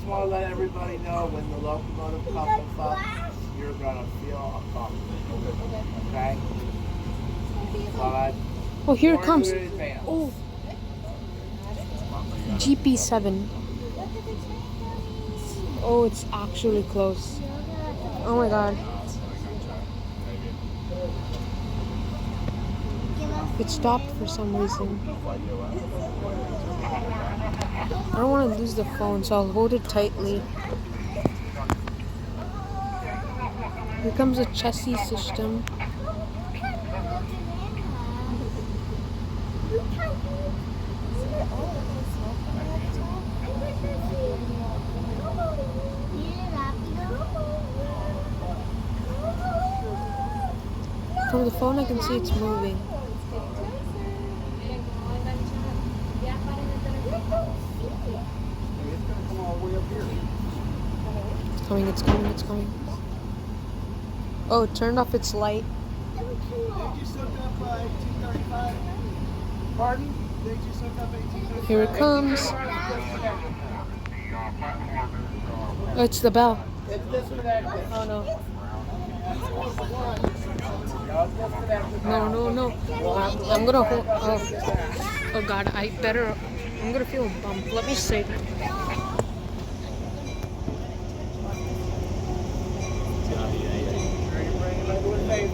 want to let everybody know when the locomotive couples up, you're gonna feel a bump. Okay? But Oh, here it comes. in advance. Oh, GP7. Oh, it's actually close. Oh my god. It stopped for some reason. I don't want to lose the phone, so I'll hold it tightly. Here comes a chassis system. From the phone I can see it's moving. It's coming, it's coming, it's coming. Oh, it turned off its light. Pardon? Here it comes. Oh, it's the bell. It's disconnected. Oh no. No, No, no, no. I'm gonna hold. Oh god, I better. I'm gonna feel a bump. Let me see.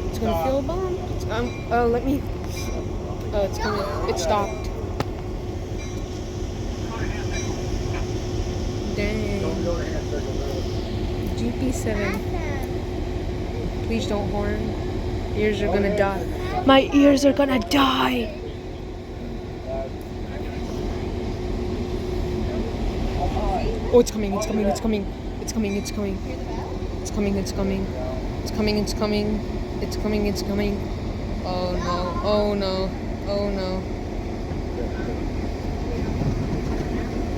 It's gonna feel a bump. Oh, let me. Oh, it's coming. It stopped. Dang. GP7. Please don't horn. Ears are gonna die. My ears are gonna die. Oh, it's coming, it's coming, it's coming. It's coming, it's coming. It's coming, it's coming. It's coming, it's coming. It's coming, it's coming. Oh no, oh no, oh no.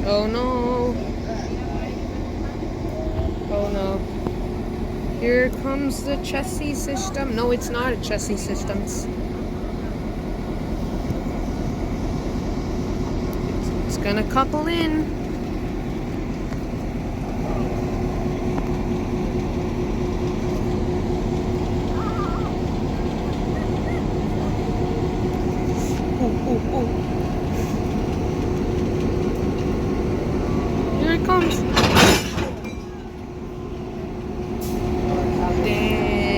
Oh no. Oh no. Here comes the chassis system. No, it's not a chassis system. It's gonna couple in. Ooh, ooh, ooh.